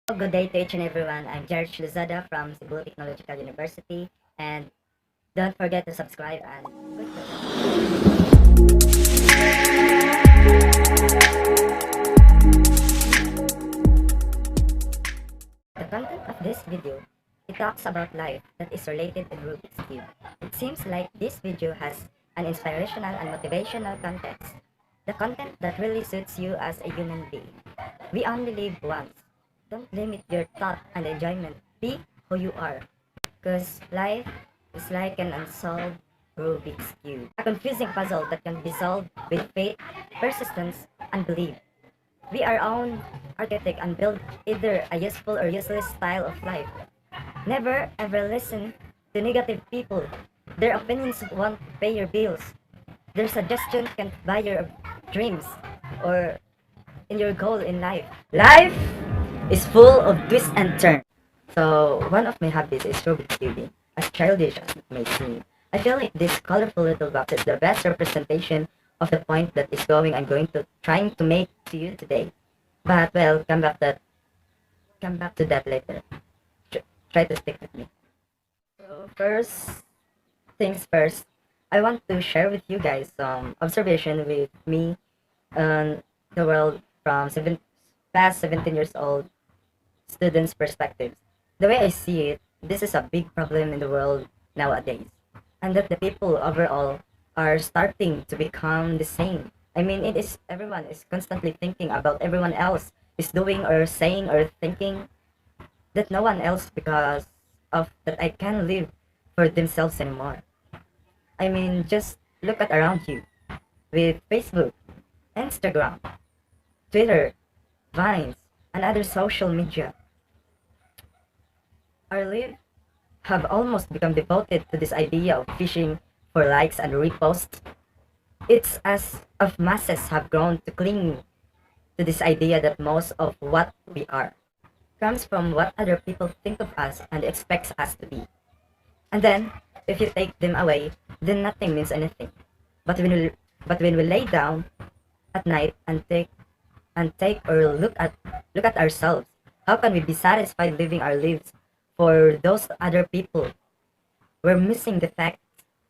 Good day to each and everyone. I'm Jerich Lozada from Cebu Technological University, and don't forget to subscribe and click the bell. The content of this video, it talks about life that is related in Rubiks Cube. It seems like this video has an inspirational and motivational context. The content that really suits you as a human being. We only live once. Don't limit your thought and enjoyment. Be who you are. Because life is like an unsolved Rubik's Cube. A confusing puzzle that can be solved with faith, persistence, and belief. We are own architect and build either a useful or useless style of life. Never ever listen to negative people. Their opinions won't pay your bills. Their suggestion can't buy your dreams or in your goal in life. Life is full of twists and turns. So one of my hobbies is Rubiks Cube. As childish as it may seem, I feel like this colorful little box is the best representation of the point that is going I'm going to trying to make to you today. But well, come back to that later. Try to stick with me. So first things first, I want to share with you guys some observation with me on the world from past 17 years old students' perspectives. The way I see it, this is a big problem in the world nowadays, and that the people overall are starting to become the same. I mean, it is everyone is constantly thinking about everyone else is doing or saying or thinking that no one else because of that I can live for themselves anymore. I mean, just look at around you with Facebook, Instagram, Twitter, Vines, and other social media. Our lives have almost become devoted to this idea of fishing for likes and reposts. It's as if masses have grown to cling to this idea that most of what we are comes from what other people think of us and expects us to be. And then, if you take them away, then nothing means anything. But when we lay down at night and take or look at ourselves, how can we be satisfied living our lives for those other people? We're missing the fact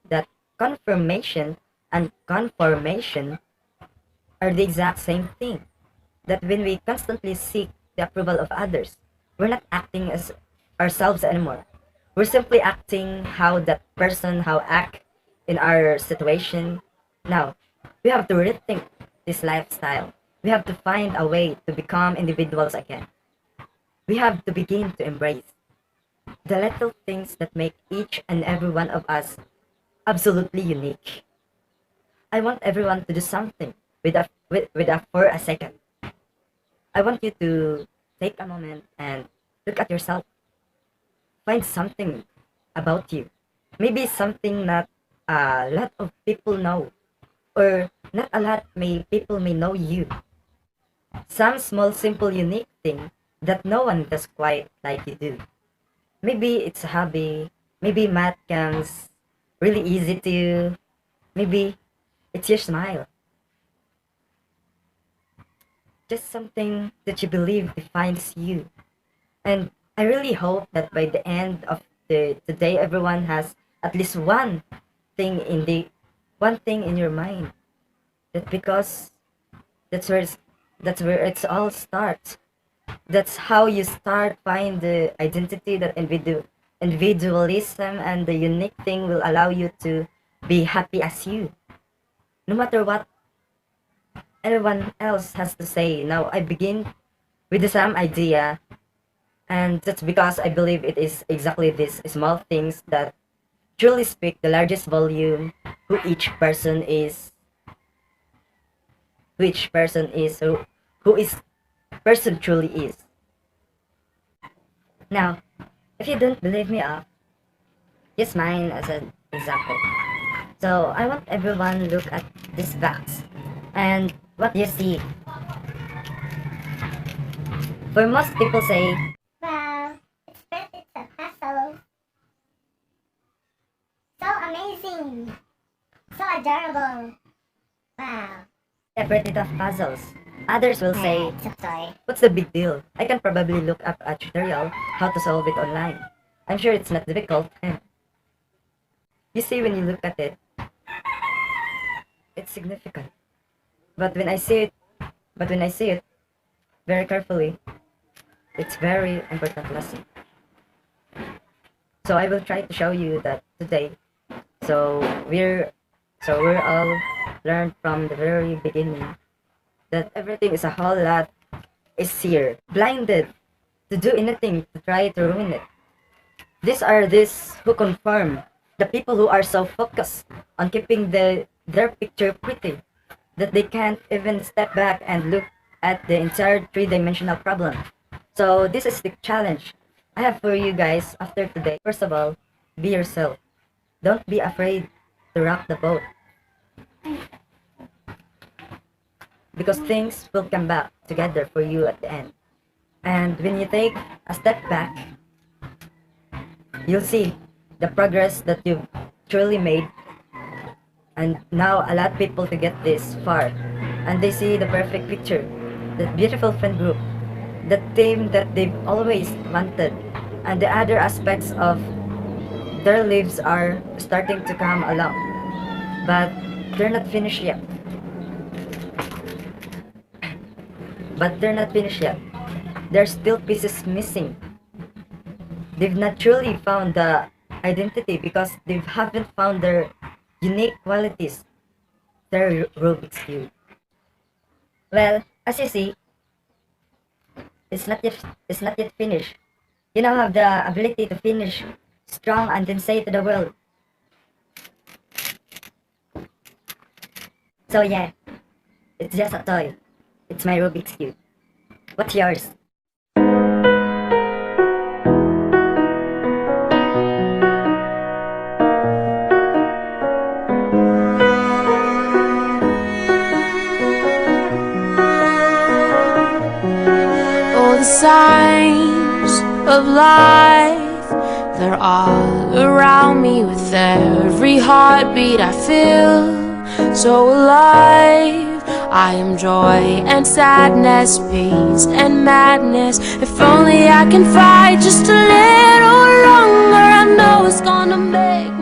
that confirmation and conformation are the exact same thing. That when we constantly seek the approval of others, we're not acting as ourselves anymore. We're simply acting how that person how act in our situation. Now, we have to rethink this lifestyle. We have to find a way to become individuals again. We have to begin to embrace the little things that make each and every one of us absolutely unique. I want everyone to do something for a second. I want you to take a moment and look at yourself. Find something about you. Maybe something not a lot of people know, or not a lot may people may know you. Some small, simple, unique thing that no one does quite like you do. Maybe it's a hobby. Maybe math comes really easy to you. Maybe it's your smile. Just something that you believe defines you. And I really hope that by the end of the day, everyone has at least thing in the one thing in your mind. That because that's where it's, that's where it's all starts. That's how you start find the identity that individualism and the unique thing will allow you to be happy as you. No matter what everyone else has to say. Now I begin with the same idea, and that's because I believe it is exactly these small things that truly speak the largest volume who each person is, who each person is, who is person truly is. Now, if you don't believe me, just mine as an example. So I want everyone look at this box and what you see. For most people say, Wow, it's a puzzle. So amazing. So adorable. Wow. a pretty tough puzzles. Others will say, It's a toy. what's the big deal? I can probably look up a tutorial how to solve it online. I'm sure it's not difficult. You see, when you look at it, it's significant. But when I see it very carefully, it's very important lesson. So I will try to show you that today. So we're all learned from the very beginning that everything is a whole lot is here, blinded to do anything to try to ruin it. These are these who confirm the people who are so focused on keeping their picture pretty that they can't even step back and look at the entire three-dimensional problem. So this is the challenge I have for you guys after today. First of all, be yourself. Don't be afraid to rock the boat. Because things will come back together for you at the end. And when you take a step back, you'll see the progress that you've truly made. And now a lot of people to get this far. And they see the perfect picture, that beautiful friend group, the team that they've always wanted. And the other aspects of their lives are starting to come along. But they're not finished yet. There's still pieces missing. They've not truly found the identity because they haven't found their unique qualities. Their Rubiks Cube. Well, as you see, it's not yet finished. You now have the ability to finish strong and then say to the world. So yeah, it's just a toy. It's my Rubiks Cube. What's yours? All the signs of life, they're all around me. With every heartbeat I feel so alive. I am joy and sadness, peace and madness. If only I can fight just a little longer, I know it's gonna make